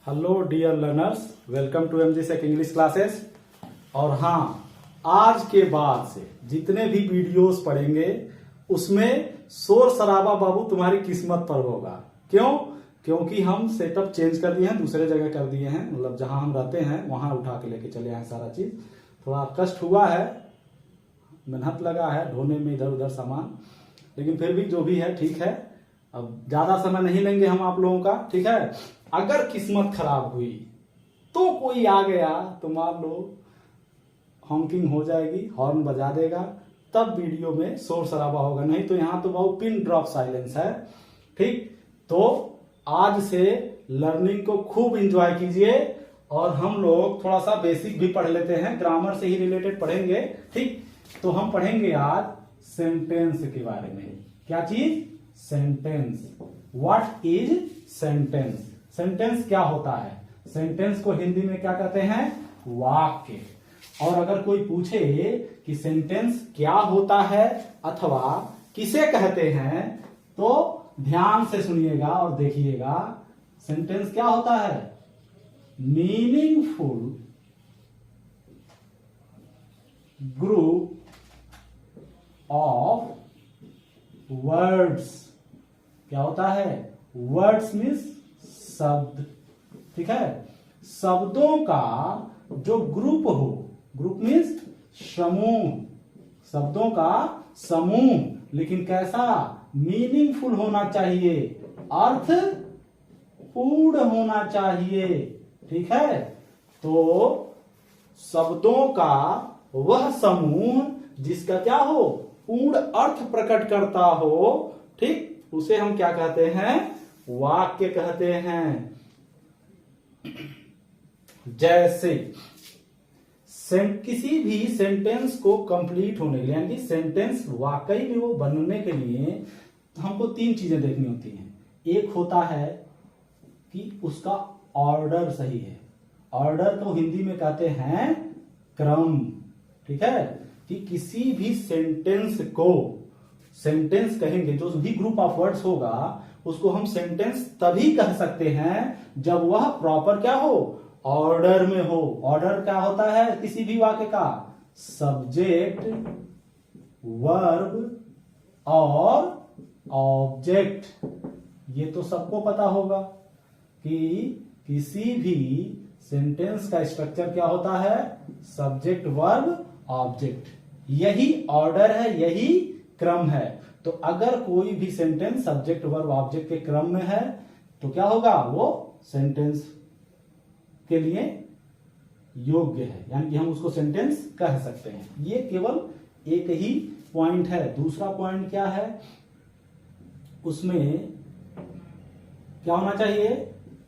Hello dear learners, welcome to MG सेक English classes. और हाँ, आज के बाद से जितने भी वीडियोस पढ़ेंगे उसमें शोर शराबा बाबू तुम्हारी किस्मत पर होगा। क्यों? क्योंकि हम सेटअप चेंज कर दिए हैं, दूसरे जगह कर दिए हैं। मतलब जहां हम रहते हैं वहां उठा के लेके चले आए सारा चीज। थोड़ा कष्ट हुआ है, मेहनत लगा है ढोने में इधर उधर सामान, लेकिन फिर भी जो भी है ठीक है। अब ज्यादा समय नहीं लेंगे हम आप लोगों का, ठीक है। अगर किस्मत खराब हुई तो कोई आ गया तो मान लो हॉकिंग हो जाएगी, हॉर्न बजा देगा, तब वीडियो में शोर शराबा होगा। नहीं तो यहां तो बहुत पिन ड्रॉप साइलेंस है, ठीक। तो आज से लर्निंग को खूब एंजॉय कीजिए और हम लोग थोड़ा सा बेसिक भी पढ़ लेते हैं, ग्रामर से ही रिलेटेड पढ़ेंगे, ठीक। तो हम पढ़ेंगे आज सेंटेंस के बारे में। क्या चीज? Sentence. What is sentence? Sentence क्या होता है? सेंटेंस को हिंदी में क्या कहते हैं? वाक्य। और अगर कोई पूछे कि सेंटेंस क्या होता है अथवा किसे कहते हैं, तो ध्यान से सुनिएगा और देखिएगा। सेंटेंस क्या होता है? Meaningful group of words. क्या होता है? वर्ड्स मीन्स शब्द, ठीक है। शब्दों का जो ग्रुप हो, ग्रुप मीन्स समूह, शब्दों का समूह। लेकिन कैसा? मीनिंगफुल होना चाहिए, अर्थ पूर्ण होना चाहिए, ठीक है। तो शब्दों का वह समूह जिसका क्या हो? पूर्ण अर्थ प्रकट करता हो, ठीक, उसे हम क्या कहते हैं? वाक्य कहते हैं। जैसे किसी भी सेंटेंस को कंप्लीट होने के लिए, यानी कि सेंटेंस वाकई में वो बनने के लिए हमको तीन चीजें देखनी होती हैं। एक होता है कि उसका ऑर्डर सही है। ऑर्डर को हिंदी में कहते हैं क्रम, ठीक है। कि किसी भी सेंटेंस को, सेंटेंस कहेंगे जो भी ग्रुप ऑफ वर्ड्स होगा उसको हम सेंटेंस तभी कह सकते हैं जब वह प्रॉपर क्या हो? ऑर्डर में हो। ऑर्डर क्या होता है किसी भी वाक्य का? सब्जेक्ट, वर्ब और ऑब्जेक्ट। ये तो सबको पता होगा कि किसी भी सेंटेंस का स्ट्रक्चर क्या होता है? Subject, verb, object. यही ऑर्डर है, यही क्रम है। तो अगर कोई भी सेंटेंस सब्जेक्ट, वर्ब, ऑब्जेक्ट के क्रम में है तो क्या होगा? वो सेंटेंस के लिए योग्य है, यानी कि हम उसको सेंटेंस कह सकते हैं। ये केवल एक ही पॉइंट है। दूसरा पॉइंट क्या है? उसमें क्या होना चाहिए?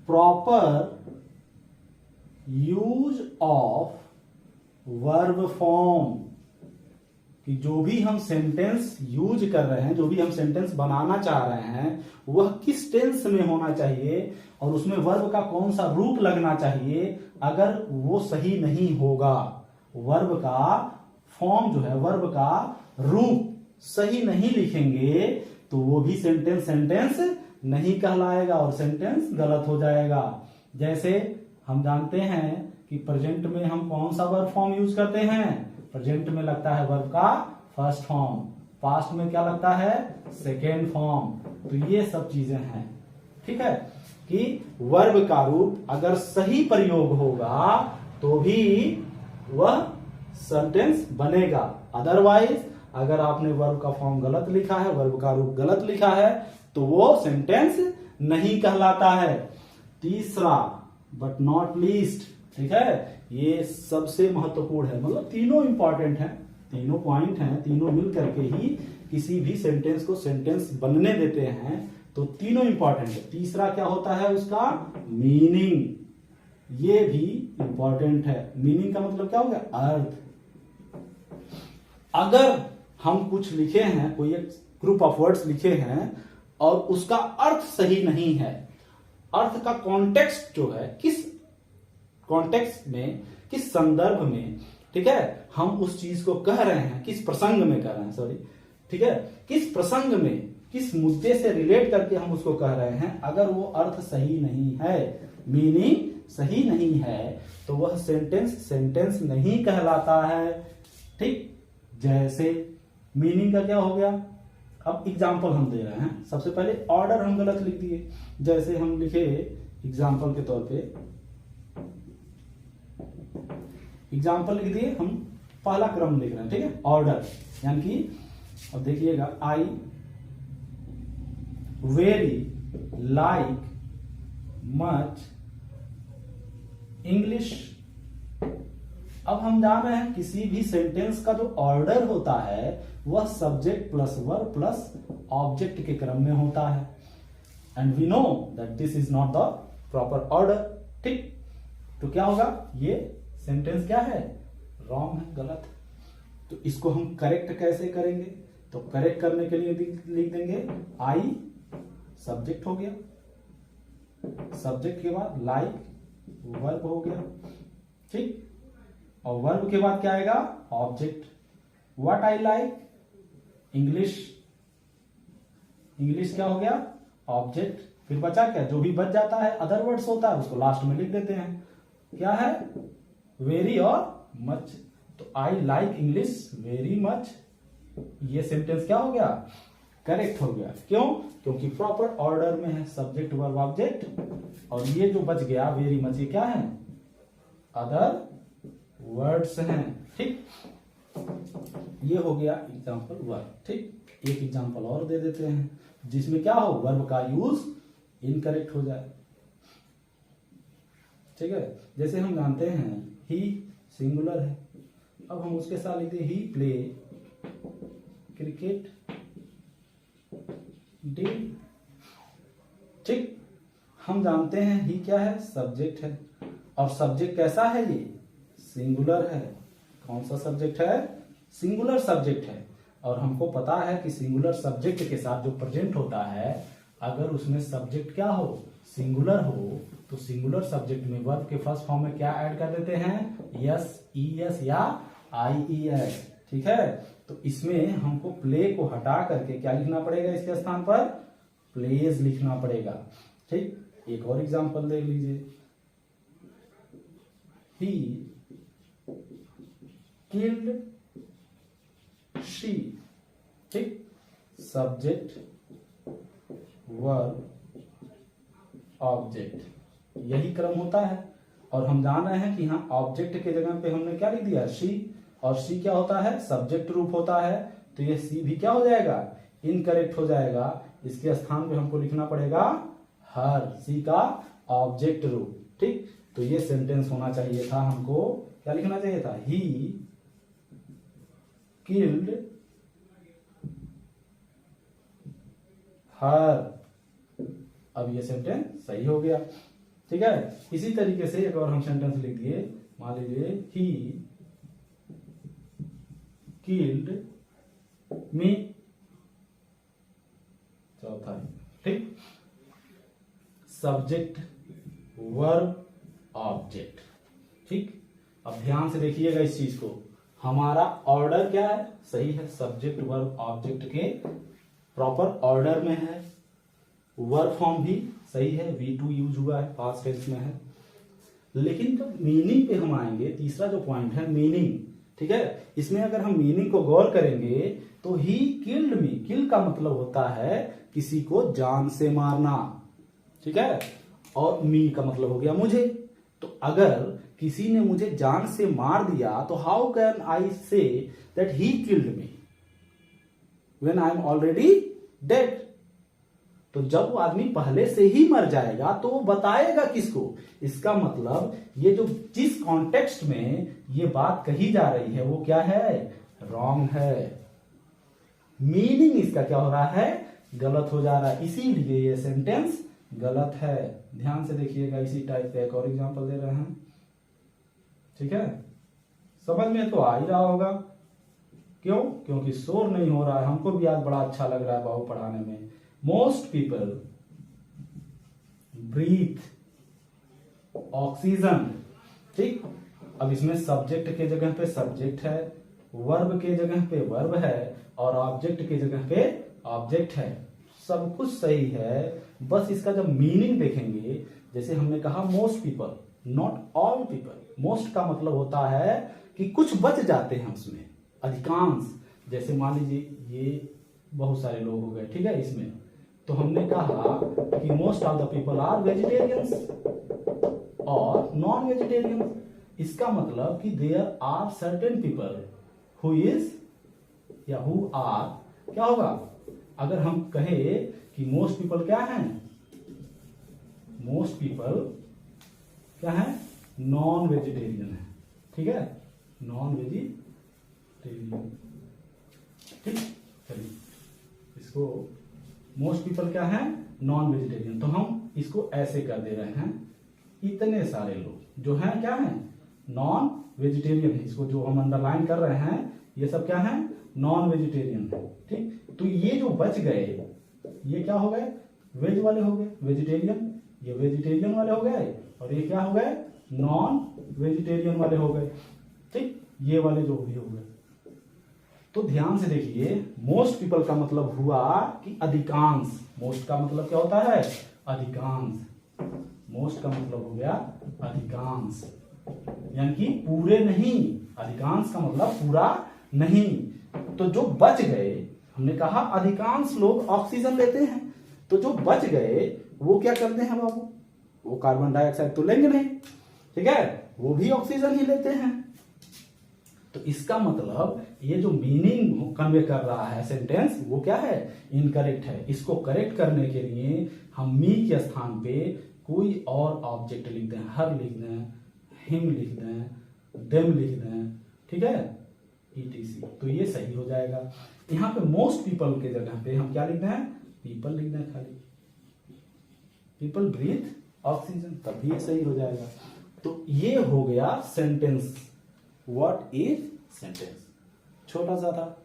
Proper use of verb form. कि जो भी हम सेंटेंस यूज कर रहे हैं, जो भी हम सेंटेंस बनाना चाह रहे हैं, वह किस टेंस में होना चाहिए और उसमें वर्ब का कौन सा रूप लगना चाहिए। अगर वो सही नहीं होगा, वर्ब का फॉर्म जो है, वर्ब का रूप सही नहीं लिखेंगे तो वो भी सेंटेंस नहीं कहलाएगा और सेंटेंस गलत हो जाएगा। जैसे हम जानते हैं कि प्रेजेंट में हम कौन सा वर्ब फॉर्म यूज करते हैं? प्रेजेंट में लगता है वर्ब का फर्स्ट फॉर्म, पास्ट में क्या लगता है? Second form. तो ये सब चीजें हैं, ठीक है। कि वर्ब का रूप अगर सही प्रयोग होगा तो भी वह सेंटेंस बनेगा। अदरवाइज अगर आपने वर्ब का फॉर्म गलत लिखा है, वर्ब का रूप गलत लिखा है, तो वो सेंटेंस नहीं कहलाता है। तीसरा बट नॉट लीस्ट, ठीक है, ये सबसे महत्वपूर्ण है। मतलब तीनों इंपॉर्टेंट हैं, तीनों पॉइंट हैं, तीनों मिल करके ही किसी भी सेंटेंस को सेंटेंस बनने देते हैं। तो तीनों इंपॉर्टेंट है। तीसरा क्या होता है? उसका मीनिंग। ये भी इंपॉर्टेंट है। मीनिंग का मतलब क्या हो गया? अर्थ। अगर हम कुछ लिखे हैं, कोई एक ग्रुप ऑफ वर्ड्स लिखे हैं और उसका अर्थ सही नहीं है, अर्थ का कॉन्टेक्स्ट जो है, किस कॉन्टेक्स्ट में, किस संदर्भ में, ठीक है, हम उस चीज को कह रहे हैं, किस प्रसंग में कह रहे हैं, सॉरी, ठीक है, किस प्रसंग में, किस मुद्दे से रिलेट करके हम उसको कह रहे हैं, अगर वो अर्थ सही नहीं है मीनिंग सही नहीं है तो वह सेंटेंस नहीं कहलाता है। ठीक, जैसे मीनिंग का क्या हो गया, अब एग्जाम्पल हम दे रहे हैं। सबसे पहले ऑर्डर हम गलत लिख दिए, जैसे हम लिखे एग्जाम्पल के तौर पे, एग्जाम्पल लिख दिए, हम पहला क्रम लिख रहे हैं, ठीक है, ऑर्डर, यानी कि अब देखिएगा, I very like much English. अब हम जान रहे हैं किसी भी सेंटेंस का जो ऑर्डर होता है वह subject plus verb plus object के क्रम में होता है, and we know that this is not the proper order. ठीक, तो क्या होगा, ये सेंटेंस क्या है, रॉन्ग है, गलत है। तो इसको हम करेक्ट कैसे करेंगे, तो करेक्ट करने के लिए लिख देंगे आई, सब्जेक्ट हो गया, सब्जेक्ट के बाद लाइक वर्ब हो गया, ठीक, और वर्ब के बाद क्या आएगा, object. What I like English, English क्या हो गया, ऑब्जेक्ट। फिर बचा क्या, जो भी बच जाता है अदर वर्ड्स होता है उसको लास्ट में लिख देते हैं, क्या है, वेरी और मच। तो I like English very much, ये सेंटेंस क्या हो गया, करेक्ट हो गया। क्यों, क्योंकि प्रॉपर ऑर्डर में है, सब्जेक्ट वर्ब ऑब्जेक्ट, और ये जो बच गया वेरी मच, ये क्या है, अदर वर्ड्स हैं। ठीक, ये हो गया एग्जाम्पल वर्ब। ठीक, एक एग्जाम्पल और दे देते हैं जिसमें क्या हो, वर्ब का यूज इनकरेक्ट हो जाए। ठीक है, जैसे हम जानते हैं ही सिंगुलर है, अब हम उसके साथ लिखते ही प्ले क्रिकेट डे। ठीक, हम जानते हैं ही क्या है, सब्जेक्ट है, और सब्जेक्ट कैसा है, ये सिंगुलर है। कौन सा सब्जेक्ट है, सिंगुलर सब्जेक्ट है, और हमको पता है कि सिंगुलर सब्जेक्ट के साथ जो प्रेजेंट होता है, अगर उसमें सब्जेक्ट क्या हो, सिंगुलर हो, तो सिंगुलर सब्जेक्ट में वर्ब के फर्स्ट फॉर्म में क्या ऐड कर देते हैं, यस, ई एस या आई ई एस। ठीक है, तो इसमें हमको प्ले को हटा करके क्या लिखना पड़ेगा, इसके स्थान पर प्लेज लिखना पड़ेगा। ठीक, एक और एग्जांपल देख लीजिए, ही किल्ड शी। ठीक, सब्जेक्ट वर्ब ऑब्जेक्ट, यही क्रम होता है। और हम जान रहे हैं कि यहाँ ऑब्जेक्ट के जगह पे हमने क्या लिख दिया, शी, और शी क्या होता है, सब्जेक्ट रूप होता है, तो ये सी भी क्या हो जाएगा, इनकरेक्ट हो जाएगा। इसके स्थान पे हमको लिखना पड़ेगा हर, सी का ऑब्जेक्ट रूप। ठीक, तो ये सेंटेंस होना चाहिए था, हमको क्या लिखना चाहिए था, ही किल्ड हर। अब ये सेंटेंस सही हो गया। ठीक है, इसी तरीके से एक और हम सेंटेंस लिख दिए, मान लीजिए ही किल्ड मी, चौथा। ठीक, सब्जेक्ट वर्ब ऑब्जेक्ट। ठीक, अब ध्यान से देखिएगा इस चीज को, हमारा ऑर्डर क्या है, सही है, सब्जेक्ट वर्ब ऑब्जेक्ट के प्रॉपर ऑर्डर में है, वर्ब फॉर्म भी सही है, V2 यूज हुआ है, पास्ट टेंस में है। लेकिन जब मीनिंग पे हम आएंगे, तीसरा जो पॉइंट है मीनिंग, ठीक है, इसमें अगर हम मीनिंग को गौर करेंगे तो ही किल्ड मी, किल का मतलब होता है किसी को जान से मारना, ठीक है, और मी का मतलब हो गया मुझे। तो अगर किसी ने मुझे जान से मार दिया तो how can I say that he killed me when I am already dead. तो जब वो आदमी पहले से ही मर जाएगा तो वो बताएगा किसको, इसका मतलब ये जो जिस कॉन्टेक्स्ट में ये बात कही जा रही है वो क्या है, रॉन्ग है, मीनिंग इसका क्या हो रहा है, गलत हो जा रहा है, इसीलिए ये सेंटेंस गलत है। ध्यान से देखिएगा, इसी टाइप का एक और एग्जांपल दे रहे हैं। ठीक है, समझ में तो आ ही रहा होगा, क्यों, क्योंकि शोर नहीं हो रहा है। हमको भी आज बड़ा अच्छा लग रहा है बाबू पढ़ाने में। Most people breathe oxygen. ठीक, अब इसमें सब्जेक्ट के जगह पे सब्जेक्ट है, वर्ब के जगह पे वर्ब है, और ऑब्जेक्ट के जगह पे ऑब्जेक्ट है, सब कुछ सही है। बस इसका जब मीनिंग देखेंगे जैसे हमने कहा most people, not all people. Most का मतलब होता है कि कुछ बच जाते हैं उसमें, अधिकांश। जैसे मान लीजिए ये बहुत सारे लोग हो गए, ठीक है, इसमें तो हमने कहा कि most of the people are vegetarians और नॉन वेजिटेरियंस। इसका मतलब कि there are certain people who is या हु आर, क्या होगा अगर हम कहें कि मोस्ट पीपल क्या है, मोस्ट पीपल क्या है, नॉन वेजिटेरियन है, ठीक है, नॉन वेजिटेरियन। ठीक, चलिए इसको मोस्ट पीपल क्या है, नॉन वेजिटेरियन। तो हम इसको ऐसे कर दे रहे हैं, इतने सारे लोग जो हैं क्या हैं, नॉन वेजिटेरियन है। इसको जो हम अंडरलाइन कर रहे हैं ये सब क्या है, नॉन वेजिटेरियन है। ठीक, तो ये जो बच गए ये क्या हो गए, वेज वाले हो गए, वेजिटेरियन, ये वेजिटेरियन वाले हो गए, और ये क्या हो गए, नॉन वेजिटेरियन वाले हो गए। ठीक, ये वाले जो भी हो गए। तो ध्यान से देखिए, मोस्ट पीपल का मतलब हुआ कि अधिकांश। मोस्ट का मतलब क्या होता है, अधिकांश। मोस्ट का मतलब हो गया अधिकांश, यानी कि पूरे नहीं, अधिकांश का मतलब पूरा नहीं। तो जो बच गए, हमने कहा अधिकांश लोग ऑक्सीजन लेते हैं, तो जो बच गए वो क्या करते हैं बाबू, वो कार्बन डाइऑक्साइड तो लेंगे नहीं, ठीक है, वो भी ऑक्सीजन ही लेते हैं। तो इसका मतलब ये जो मीनिंग कन्वे कर रहा है सेंटेंस, वो क्या है, इनकरेक्ट है। इसको करेक्ट करने के लिए हम मी के स्थान पे कोई और ऑब्जेक्ट लिख दें, हर लिख दें, हिम लिख दें, देम लिख दें, ठीक है, etc। तो ये सही हो जाएगा। यहाँ पे मोस्ट पीपल के जगह पे हम क्या लिख दें, पीपल लिख दें, खाली पीपल ब्रीथ ऑक्सीजन, तभी ये सही हो जाएगा। तो ये हो गया सेंटेंस। व्हाट इज सेंटेंस, छोटा सा था,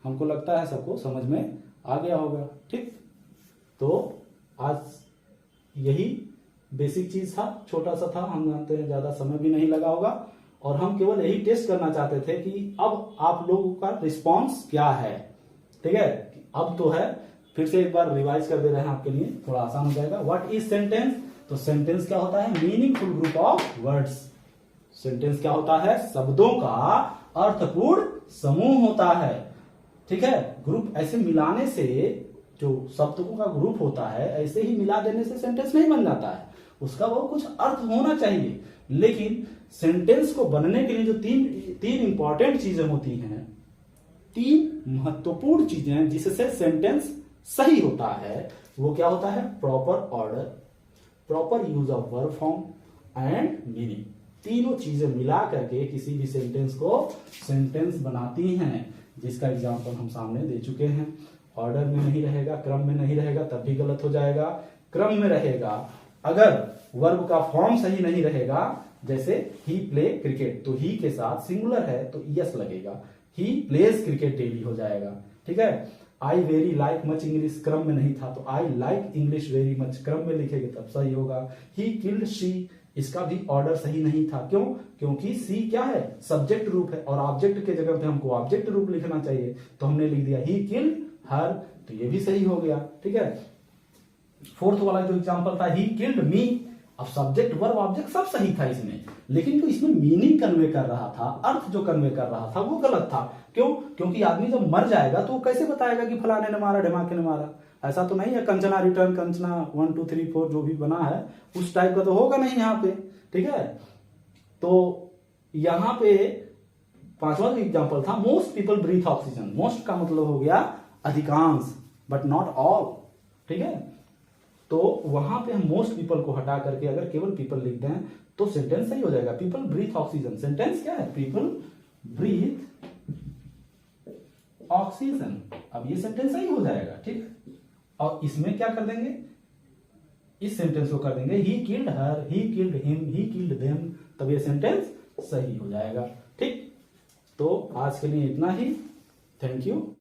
हमको लगता है सबको समझ में आ गया होगा। ठीक, तो आज यही बेसिक चीज था, छोटा सा था, हम जानते हैं ज्यादा समय भी नहीं लगा होगा, और हम केवल यही टेस्ट करना चाहते थे कि अब आप लोगों का रिस्पॉन्स क्या है। ठीक है, अब तो है, फिर से एक बार रिवाइज कर दे रहे हैं आपके लिए, थोड़ा आसान हो जाएगा। व्हाट इज सेंटेंस, तो सेंटेंस क्या होता है, meaningful group of words. Sentence क्या होता है, शब्दों का अर्थपूर्ण समूह होता है। ठीक है, ग्रुप ऐसे मिलाने से, जो शब्दों का ग्रुप होता है ऐसे ही मिला देने से सेंटेंस नहीं बन जाता है, उसका वो कुछ अर्थ होना चाहिए। लेकिन सेंटेंस को बनने के लिए जो तीन इंपॉर्टेंट चीजें होती हैं, तीन महत्वपूर्ण चीजें जिससे सेंटेंस सही होता है, वो क्या होता है, proper order, proper use of verb form and meaning. तीनों चीजें मिला करके किसी भी सेंटेंस को सेंटेंस बनाती हैं, जिसका एग्जांपल हम सामने दे चुके हैं। ऑर्डर में नहीं रहेगा, क्रम में नहीं रहेगा, तब भी गलत हो जाएगा। क्रम में रहेगा, अगर वर्ब का फॉर्म सही नहीं रहेगा, जैसे ही प्ले क्रिकेट, तो ही के साथ सिंगुलर है तो यस लगेगा, ही प्लेज क्रिकेट डेली हो जाएगा। ठीक है, I very like much English क्रम में नहीं था, तो I like English very much क्रम में लिखेंगे तब सही होगा। ही किल्ड शी, इसका भी ऑर्डर सही नहीं था, क्यों, क्योंकि सी क्या है, सब्जेक्ट रूप है, और ऑब्जेक्ट के जगह पे हमको ऑब्जेक्ट रूप लिखना चाहिए, तो हमने लिख दिया ही किल्ड हर, तो ये भी सही हो गया। ठीक है, फोर्थ वाला जो एग्जांपल था, ही किल्ड मी, अब सब्जेक्ट वर्ब ऑब्जेक्ट सब सही था इसमें, लेकिन जो इसमें मीनिंग कन्वे कर रहा था, अर्थ जो कन्वे कर रहा था, वो गलत था। क्यों, क्योंकि आदमी जब मर जाएगा तो वो कैसे बताएगा कि फलाने ने मारा, ढिमाके ने मारा, ऐसा तो नहीं है। कंचना रिटर्न, कंचना 1 2 3 4 जो भी बना है उस टाइप का तो होगा नहीं यहाँ पे। ठीक है, तो यहाँ पे पांचवा जो एग्जांपल था, most people breathe oxygen. Most का मतलब हो गया अधिकांश, बट नॉट ऑल। ठीक है, तो वहां पे हम मोस्ट पीपल को हटा करके अगर केवल पीपल लिख दें तो सेंटेंस सही हो जाएगा। पीपल ब्रीथ ऑक्सीजन, सेंटेंस क्या है, पीपल ब्रीथ ऑक्सीजन, अब ये सेंटेंस सही हो जाएगा। ठीक, और इसमें क्या कर देंगे, इस सेंटेंस को कर देंगे he killed her, he killed him, he killed them, तब ये सेंटेंस सही हो जाएगा। ठीक, तो आज के लिए इतना ही, थैंक यू।